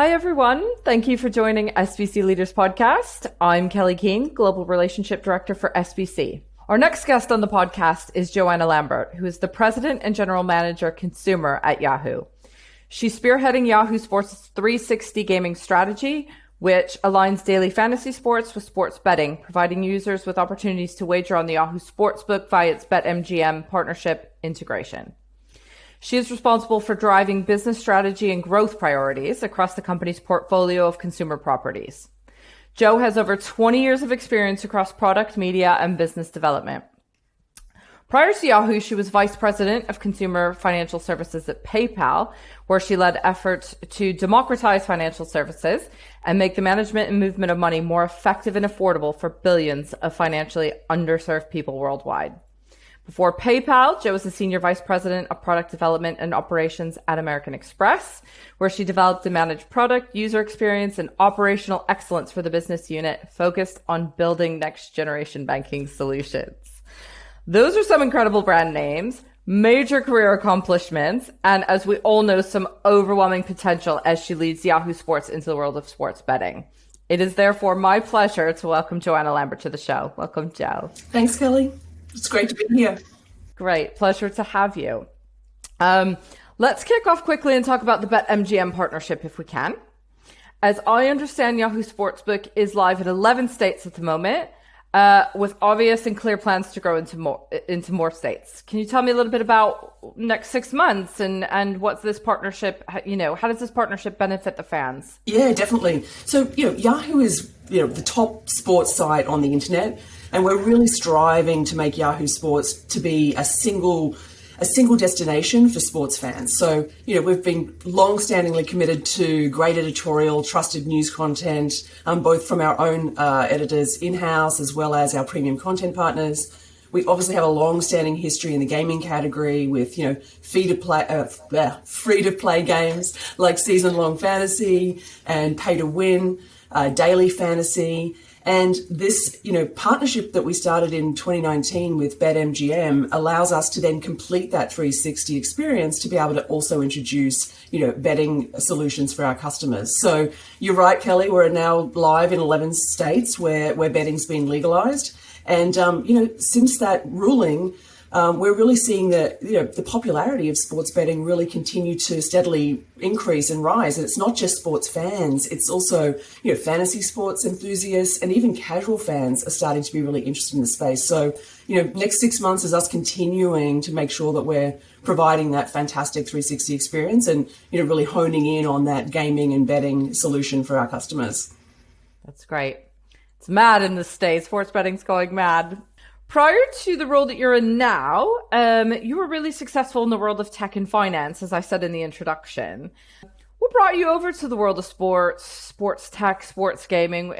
Hi, everyone. Thank you for joining SBC Leaders podcast. I'm Kehn, Global Relationship Director for SBC. Our next guest on the podcast is Joanna Lambert, who is the President and General Manager Consumer at Yahoo. She's spearheading Yahoo Sports' 360 gaming strategy, which aligns daily fantasy sports with sports betting, providing users with opportunities to wager on the Yahoo Sportsbook via its BetMGM partnership integration. She is responsible for driving business strategy and growth priorities across the company's portfolio of consumer properties. Jo has over 20 years of experience across product, media, and business development. Prior to Yahoo, she was Vice President of Consumer Financial Services at PayPal, where she led efforts to democratize financial services and make the management and movement of money more effective and affordable for billions of financially underserved people worldwide. Before PayPal, Jo was the Senior Vice President of Product Development and Operations at American Express, where she developed and managed product, user experience, and operational excellence for the business unit focused on building next-generation banking solutions. Those are some incredible brand names, major career accomplishments, and as we all know, some overwhelming potential as she leads Yahoo Sports into the world of sports betting. It is therefore my pleasure to welcome Joanna Lambert to the show. Welcome, Jo. Thanks, Kelly. It's great to be here. Great. Pleasure to have you. Let's kick off quickly and talk about the BetMGM partnership if we can. As I understand, Yahoo Sportsbook is live in 11 states at the moment, with obvious and clear plans to grow into more states. Can you tell me a little bit about next 6 months and what's this partnership, how does this partnership benefit the fans? Yeah, definitely. So, Yahoo is, the top sports site on the internet. And we're really striving to make Yahoo Sports to be a single destination for sports fans. So, we've been long-standingly committed to great editorial, trusted news content, both from our own editors in-house as well as our premium content partners. We obviously have a long-standing history in the gaming category with, free-to-play games like season-long fantasy and pay-to-win, daily fantasy. And this, partnership that we started in 2019 with BetMGM allows us to then complete that 360 experience to be able to also introduce, betting solutions for our customers. So you're right, Kelly, we're now live in 11 states where betting's been legalized. And, since that ruling, we're really seeing the popularity of sports betting really continue to steadily increase and rise. And it's not just sports fans, it's also, fantasy sports enthusiasts and even casual fans are starting to be really interested in the space. So, next 6 months is us continuing to make sure that we're providing that fantastic 360 experience and, really honing in on that gaming and betting solution for our customers. That's great. It's mad in the States. Sports betting's going mad. Prior to the role that you're in now, you were really successful in the world of tech and finance, as I said in the introduction. What brought you over to the world of sports tech, sports gaming?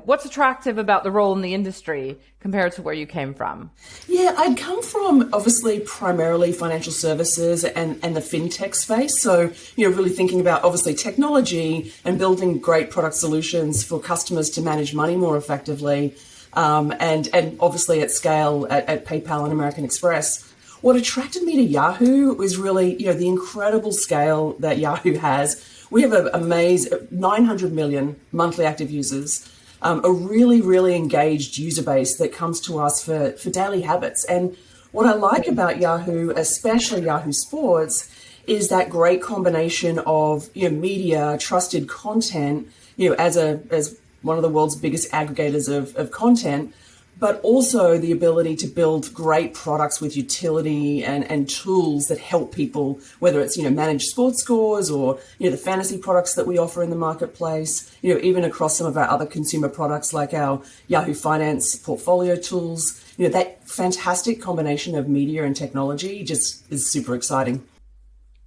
What's attractive about the role in the industry compared to where you came from? Yeah, I'd come from obviously primarily financial services and the fintech space. So, really thinking about obviously technology and building great product solutions for customers to manage money more effectively. And obviously at scale at PayPal and American Express. What attracted me to Yahoo was really, the incredible scale that Yahoo has. We have a maze of 900 million monthly active users, a really, really engaged user base that comes to us for daily habits. And what I like about Yahoo, especially Yahoo Sports, is that great combination of, media, trusted content, as one of the world's biggest aggregators of content, but also the ability to build great products with utility and tools that help people, whether it's, manage sports scores or, the fantasy products that we offer in the marketplace, even across some of our other consumer products like our Yahoo Finance portfolio tools. That fantastic combination of media and technology just is super exciting.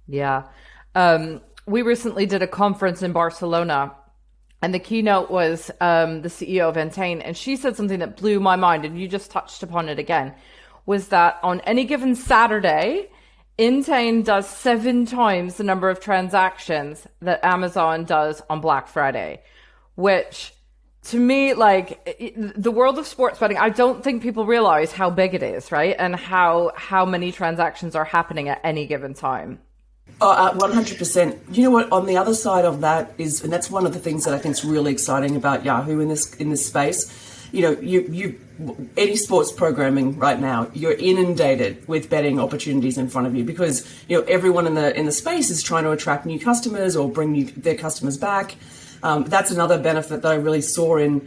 Yeah. We recently did a conference in Barcelona, and the keynote was the CEO of Entain, and she said something that blew my mind, and you just touched upon it again, was that on any given Saturday, Entain does 7 times the number of transactions that Amazon does on Black Friday, which to me, the world of sports betting, I don't think people realize how big it is, right? And how many transactions are happening at any given time. Oh, 100%. You know what? On the other side of that is, and that's one of the things that I think is really exciting about Yahoo in this space. You know, you any sports programming right now, you're inundated with betting opportunities in front of you because everyone in the space is trying to attract new customers or bring their customers back. That's another benefit that I really saw in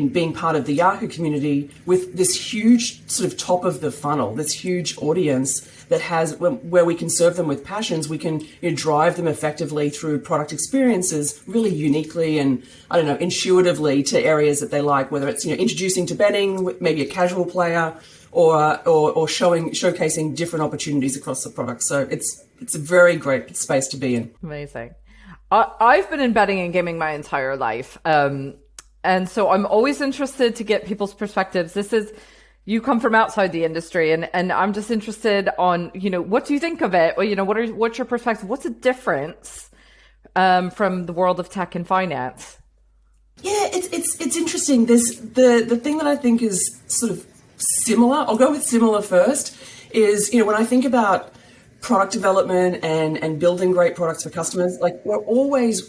being part of the Yahoo community with this huge sort of top of the funnel, this huge audience that has where we can serve them with passions. We can drive them effectively through product experiences really uniquely and intuitively to areas that they like, whether it's introducing to betting, maybe a casual player, or showcasing different opportunities across the product. So it's a very great space to be in. Amazing. I've been in betting and gaming my entire life. And so I'm always interested to get people's perspectives. You come from outside the industry and I'm just interested on, what do you think of it? Or, what's your perspective? What's the difference from the world of tech and finance? Yeah, it's interesting. There's the thing that I think is sort of similar. I'll go with similar first is, when I think about product development and building great products for customers, like we're always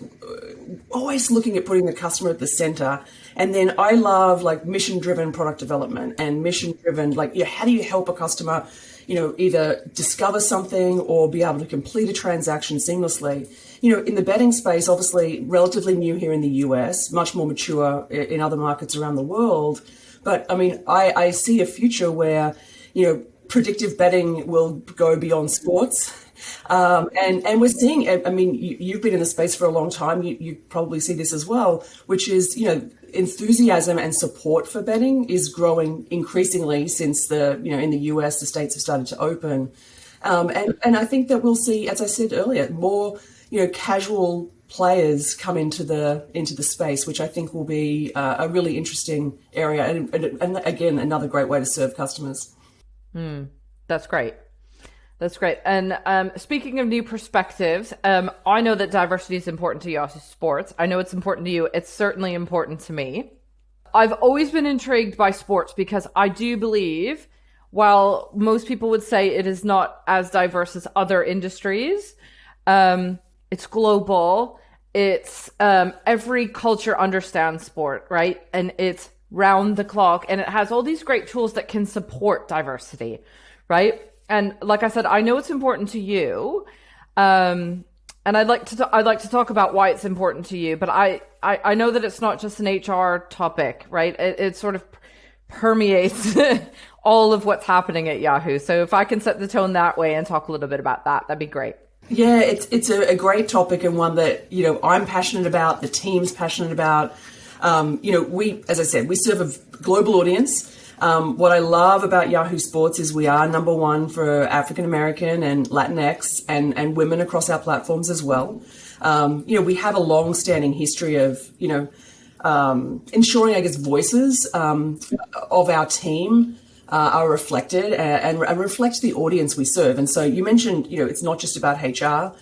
looking at putting the customer at the center. And then I love like mission-driven product development and mission-driven, how do you help a customer, either discover something or be able to complete a transaction seamlessly. In the betting space, obviously relatively new here in the US, much more mature in other markets around the world. But I mean, I see a future where, predictive betting will go beyond sports. And we're seeing, I mean, you've been in the space for a long time. You probably see this as well, which is, enthusiasm and support for betting is growing increasingly since in the US, the states have started to open. And I think that we'll see, as I said earlier, more, casual players come into the space, which I think will be a really interesting area. And again, another great way to serve customers. That's great. That's great. And speaking of new perspectives, I know that diversity is important to Yahoo Sports. I know it's important to you. It's certainly important to me. I've always been intrigued by sports because I do believe, while most people would say it is not as diverse as other industries, it's global. It's every culture understands sport, right? And it's round the clock, and it has all these great tools that can support diversity, right? And like I said, I know it's important to you, and I'd like to talk about why it's important to you. But I know that it's not just an HR topic, right? It sort of permeates all of what's happening at Yahoo. So if I can set the tone that way and talk a little bit about that, that'd be great. Yeah, it's a great topic and one that I'm passionate about. The team's passionate about. We, as I said, we serve a global audience. What I love about Yahoo Sports is we are number one for African American and Latinx and women across our platforms as well. We have a long-standing history of, ensuring, I guess, voices of our team are reflected and reflect the audience we serve. And so you mentioned, it's not just about HR.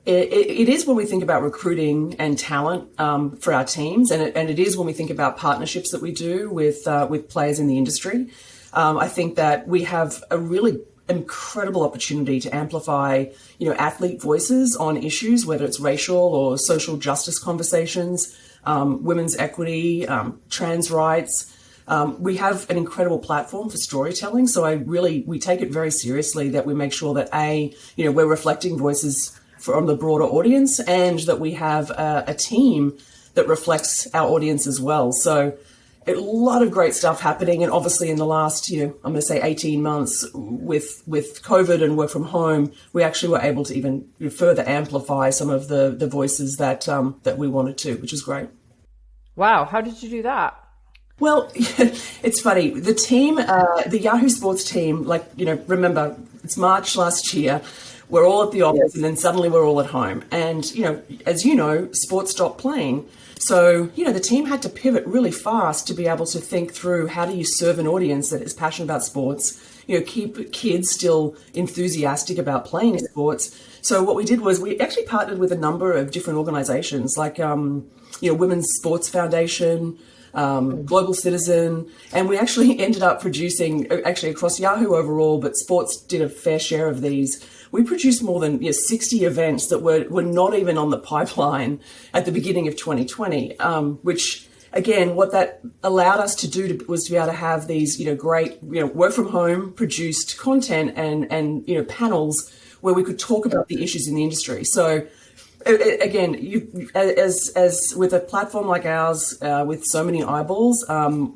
It is when we think about recruiting and talent for our teams, and it is when we think about partnerships that we do with players in the industry. I think that we have a really incredible opportunity to amplify, athlete voices on issues, whether it's racial or social justice conversations, women's equity, trans rights. We have an incredible platform for storytelling, so we take it very seriously that we make sure that we're reflecting voices from the broader audience, and that we have a team that reflects our audience as well. So a lot of great stuff happening. And obviously in the last, I'm going to say 18 months with COVID and work from home, we actually were able to even further amplify some of the voices that we wanted to, which is great. Wow. How did you do that? Well, it's funny. The team, the Yahoo Sports team, remember, it's March last year. We're all at the office, and then suddenly we're all at home. And, as you know, sports stopped playing. So, the team had to pivot really fast to be able to think through how do you serve an audience that is passionate about sports, keep kids still enthusiastic about playing sports. So what we did was we actually partnered with a number of different organizations like, Women's Sports Foundation, Global Citizen, and we actually ended up producing, actually across Yahoo overall, but sports did a fair share of these. We produced more than 60 events that were not even on the pipeline at the beginning of 2020, which again, what that allowed us to do was to be able to have these, great, work from home produced content and panels where we could talk about the issues in the industry. So again, as with a platform like ours, with so many eyeballs,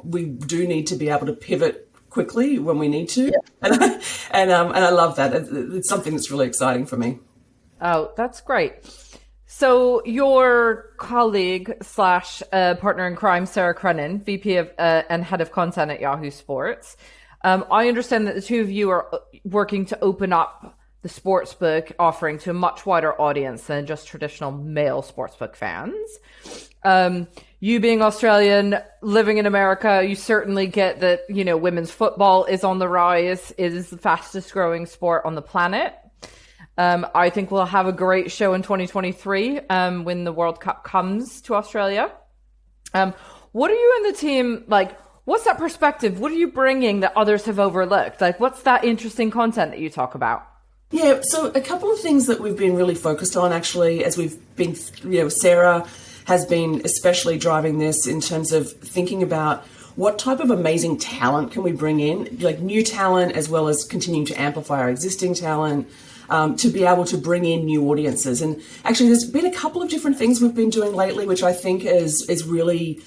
we do need to be able to pivot quickly when we need to. Yeah. And I love that. It's something that's really exciting for me. Oh, that's great. So your colleague / partner in crime, Sarah Crennan, VP of and head of content at Yahoo Sports. I understand that the two of you are working to open up the sportsbook offering to a much wider audience than just traditional male sportsbook fans. You being Australian, living in America, you certainly get that, women's football is on the rise. It is the fastest growing sport on the planet. I think we'll have a great show in 2023 when the World Cup comes to Australia. What are you and the team, what's that perspective? What are you bringing that others have overlooked? What's that interesting content that you talk about? Yeah, so a couple of things that we've been really focused on, actually, as we've been, Sarah has been especially driving this in terms of thinking about what type of amazing talent can we bring in, new talent, as well as continuing to amplify our existing talent, to be able to bring in new audiences. And actually, there's been a couple of different things we've been doing lately, which I think is really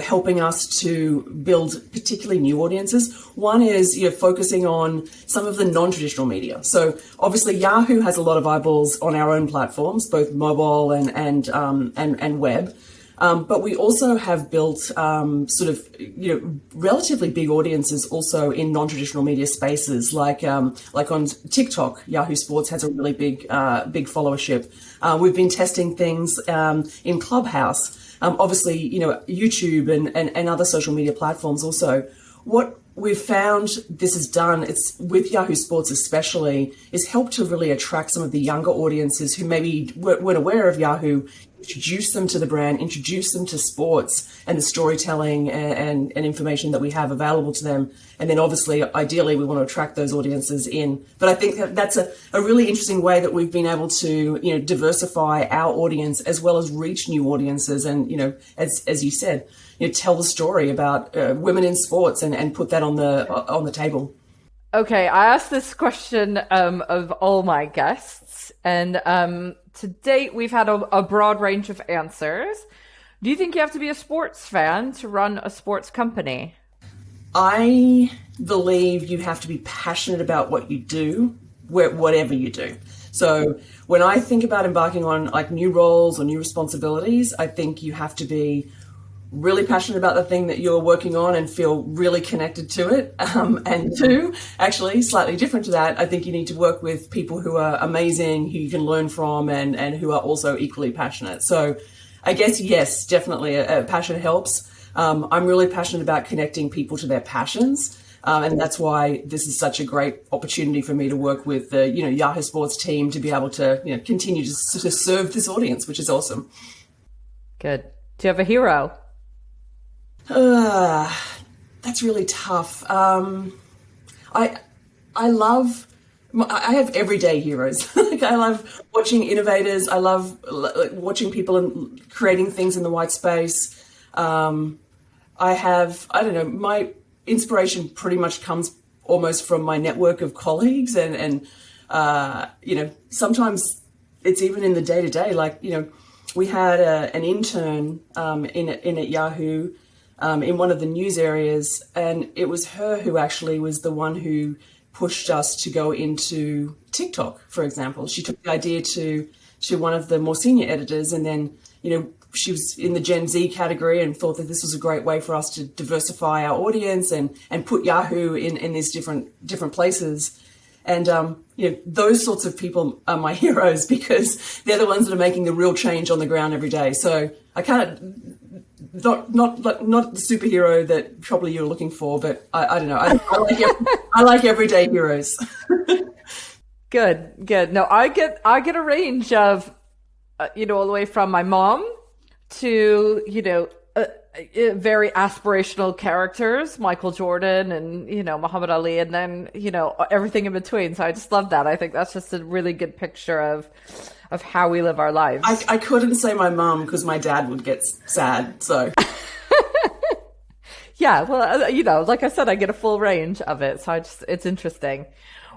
helping us to build particularly new audiences. One is, focusing on some of the non-traditional media. So obviously Yahoo has a lot of eyeballs on our own platforms, both mobile and web. But we also have built relatively big audiences also in non-traditional media spaces, like on TikTok. Yahoo Sports has a really big followership. We've been testing things in Clubhouse. Obviously, YouTube and other social media platforms also. What we've found this has done, it's with Yahoo Sports especially, is helped to really attract some of the younger audiences who maybe weren't aware of Yahoo, introduce them to the brand, introduce them to sports and the storytelling and information that we have available to them. And then obviously, ideally, we want to attract those audiences in. But I think that's a really interesting way that we've been able to, diversify our audience as well as reach new audiences. And, as you said, tell the story about women in sports and put that on the table. Okay, I asked this question of all my guests, and to date, we've had a broad range of answers. Do you think you have to be a sports fan to run a sports company? I believe you have to be passionate about what you do, whatever you do. So when I think about embarking on new roles or new responsibilities, I think you have to be really passionate about the thing that you're working on and feel really connected to it. And two, actually slightly different to that, I think you need to work with people who are amazing, who you can learn from and who are also equally passionate. So I guess, yes, definitely a passion helps. I'm really passionate about connecting people to their passions. And that's why this is such a great opportunity for me to work with the, Yahoo Sports team to be able to, continue to serve this audience, which is awesome. Good. Do you have a hero? That's really tough. I have everyday heroes. I love watching innovators. I love watching people and creating things in the white space. My inspiration pretty much comes almost from my network of colleagues and sometimes it's even in the day-to-day. We had an intern in at Yahoo in one of the news areas, and it was her who actually was the one who pushed us to go into TikTok, for example. She took the idea to one of the more senior editors, and then, she was in the Gen Z category and thought that this was a great way for us to diversify our audience and put Yahoo in these different places. And, those sorts of people are my heroes because they're the ones that are making the real change on the ground every day. So I not the superhero that probably you're looking for, but I don't know. I like everyday heroes. Good. No, I get a range of, all the way from my mom to, very aspirational characters, Michael Jordan and, Muhammad Ali, and then, everything in between. So I just love that. I think that's just a really good picture of how we live our lives. I couldn't say my mum because my dad would get sad. So yeah, well, like I said, I get a full range of it. So it's interesting.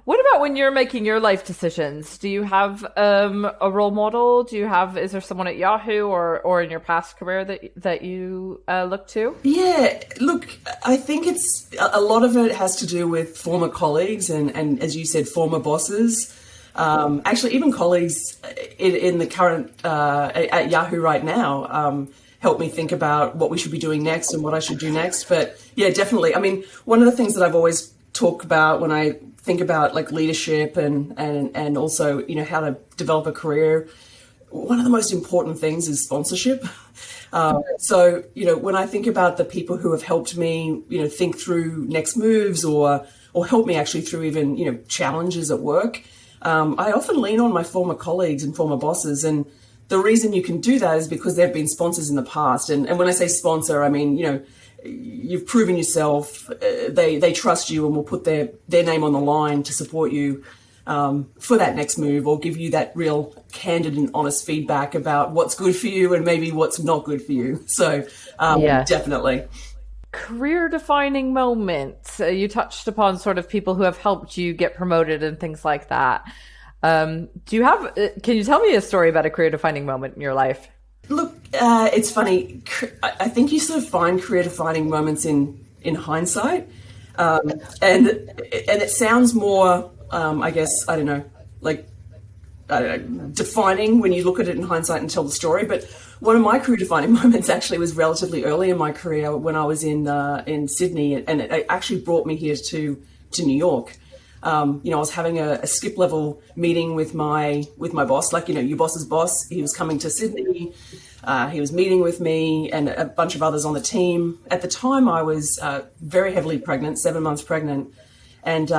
What about when you're making your life decisions? Do you have a role model? Is there someone at Yahoo or in your past career that you look to? Yeah, look, I think it's a lot of it has to do with former colleagues and as you said, former bosses. Actually, even colleagues in the current at Yahoo right now help me think about what we should be doing next and what I should do next. But yeah, definitely. I mean, one of the things that I've always talked about when I think about like leadership and also, how to develop a career, one of the most important things is sponsorship. So, when I think about the people who have helped me, think through next moves or help me actually through even, challenges at work, I often lean on my former colleagues and former bosses. And the reason you can do that is because they've been sponsors in the past. And when I say sponsor, I mean, you've proven yourself, they trust you and will put their name on the line to support you for that next move or give you that real candid and honest feedback about what's good for you and maybe what's not good for you. So definitely. Career defining moments. You touched upon sort of people who have helped you get promoted and things like that. Can you tell me a story about a career defining moment in your life? Look, it's funny. I think you sort of find career-defining moments in hindsight, and it sounds more, defining when you look at it in hindsight and tell the story. But one of my career-defining moments actually was relatively early in my career when I was in Sydney, and it actually brought me here to New York. I was having a skip level meeting with my boss, like, your boss's boss. He was coming to Sydney. He was meeting with me and a bunch of others on the team. At the time, I was very heavily pregnant, 7 months pregnant. And,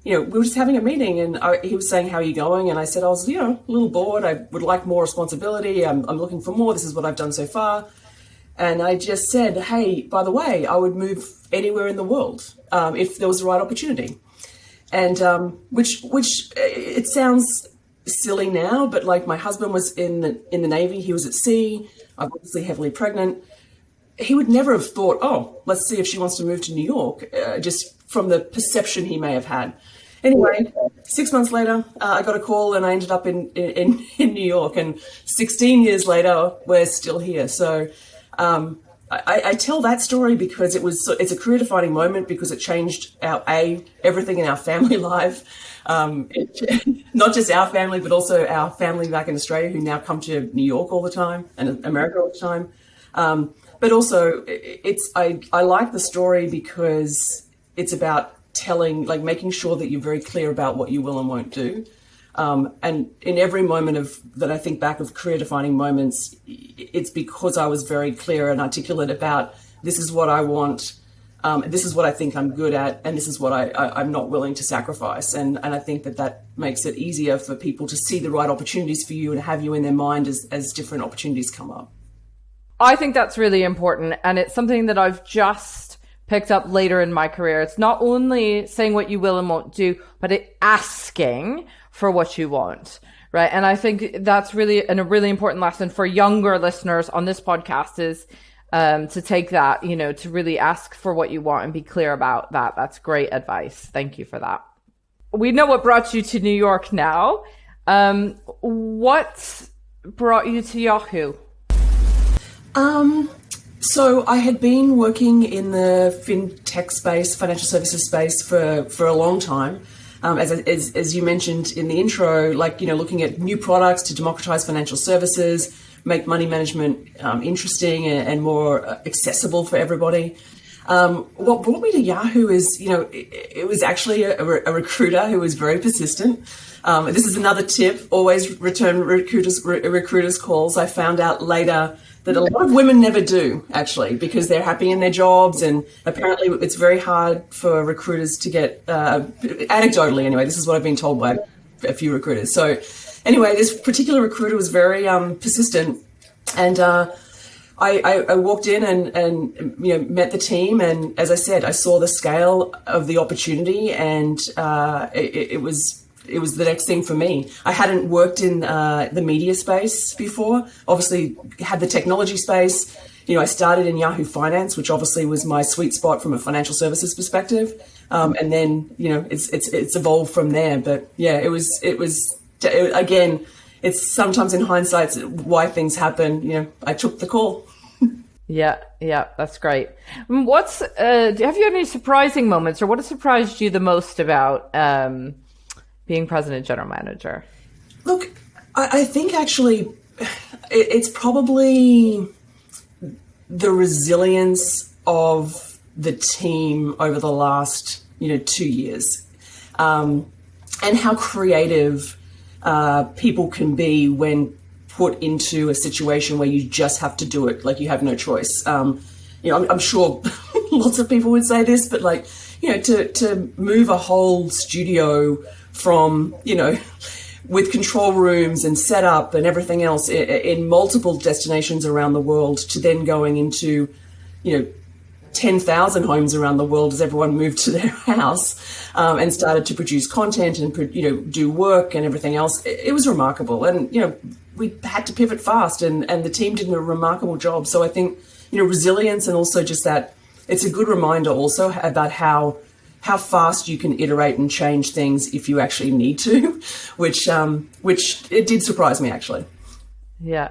we were just having a meeting and he was saying, how are you going? And I said, I was, a little bored. I would like more responsibility. I'm looking for more. This is what I've done so far. And I just said, hey, by the way, I would move anywhere in the world if there was the right opportunity. And which it sounds silly now, but like my husband was in the Navy, he was at sea. I'm obviously heavily pregnant. He would never have thought, oh, let's see if she wants to move to New York, just from the perception he may have had. Anyway, 6 months later, I got a call and I ended up in New York. And 16 years later, we're still here. So I tell that story because it's a career defining moment because it changed everything in our family life. Not just our family, but also our family back in Australia who now come to New York all the time and America all the time. But also I like the story because it's about making sure that you're very clear about what you will and won't do. And in every moment that I think back of career defining moments, it's because I was very clear and articulate about this is what I want, this is what I think I'm good at, and this is what I'm not willing to sacrifice. And I think that makes it easier for people to see the right opportunities for you and have you in their mind as different opportunities come up. I think that's really important. And it's something that I've just picked up later in my career. It's not only saying what you will and won't do, but asking for what you want, right? And I think that's really a really important lesson for younger listeners on this podcast is to take that, to really ask for what you want and be clear about that. That's great advice. Thank you for that. We know what brought you to New York now. What brought you to Yahoo? So I had been working in the fintech space, financial services space for a long time. As you mentioned in the intro, looking at new products to democratize financial services, make money management interesting and more accessible for everybody. What brought me to Yahoo is, it was actually a recruiter who was very persistent. This is another tip, always return recruiters' calls. I found out later that a lot of women never do, actually, because they're happy in their jobs. And apparently it's very hard for recruiters to get, anecdotally anyway, this is what I've been told by a few recruiters. So anyway, this particular recruiter was very persistent. And I walked in and met the team, and as I said, I saw the scale of the opportunity, and it was the next thing for me. I hadn't worked in the media space before. Obviously, had the technology space. I started in Yahoo Finance, which obviously was my sweet spot from a financial services perspective, and then it's evolved from there. But yeah, it was again. It's sometimes in hindsight why things happen. I took the call. Yeah, that's great. Have you had any surprising moments, or what has surprised you the most about being president general manager? Look, I think actually it's probably the resilience of the team over the last 2 years, and how creative people can be when put into a situation where you just have to do it, like you have no choice. I'm sure lots of people would say this, but to move a whole studio from, with control rooms and setup and everything else in multiple destinations around the world to then going into, 10,000 homes around the world as everyone moved to their house and started to produce content and do work and everything else. It was remarkable, and we had to pivot fast, and the team did a remarkable job. So I think resilience, and also just that it's a good reminder also about how fast you can iterate and change things if you actually need to, which it did surprise me actually. Yeah.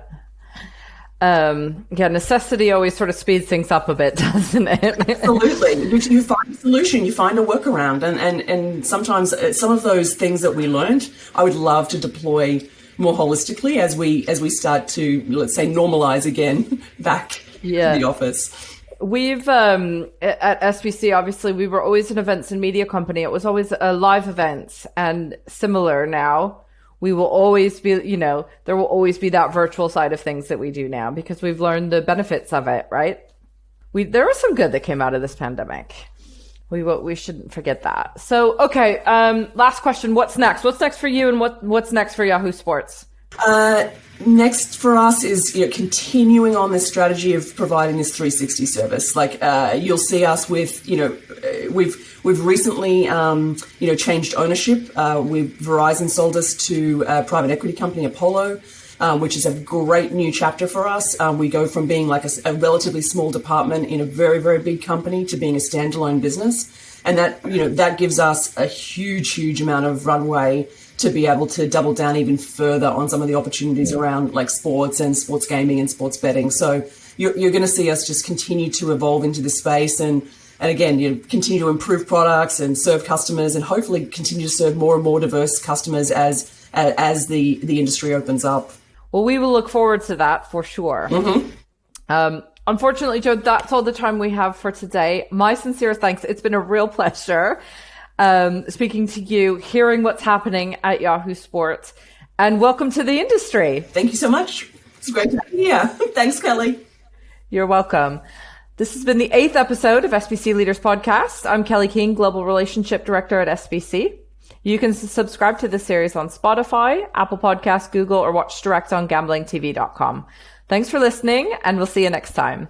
Necessity always sort of speeds things up a bit, doesn't it? Absolutely. You find a solution, you find a workaround. And sometimes some of those things that we learned, I would love to deploy more holistically as we start to, let's say, normalize again back to the office. We've, at SBC, obviously, we were always an events and media company. It was always a live events, and similar now. We will always be, there will always be that virtual side of things that we do now because we've learned the benefits of it, right? There was some good that came out of this pandemic. We shouldn't forget that. So, okay, last question. What's next? What's next for you, and what's next for Yahoo Sports? Next for us is continuing on this strategy of providing this 360 service. You'll see us with we've recently changed ownership. Verizon sold us to a private equity company, Apollo, which is a great new chapter for us. We go from being like a relatively small department in a very, very big company to being a standalone business, and that gives us a huge amount of runway to be able to double down even further on some of the opportunities around like sports and sports gaming and sports betting. So you're going to see us just continue to evolve into this space, and again, continue to improve products and serve customers, and hopefully continue to serve more and more diverse customers as the industry opens up. Well, we will look forward to that for sure. Mm-hmm. Unfortunately, Joe, that's all the time we have for today. My sincere thanks. It's been a real pleasure speaking to you, hearing what's happening at Yahoo Sports, and welcome to the industry. Thank you so much. It's great to be here. Thanks, Kelly. You're welcome. This has been the 8th episode of SBC Leaders Podcast. I'm Kelly Kehn, Global Relationship Director at SBC. You can subscribe to this series on Spotify, Apple Podcasts, Google, or watch direct on gamblingtv.com. Thanks for listening, and we'll see you next time.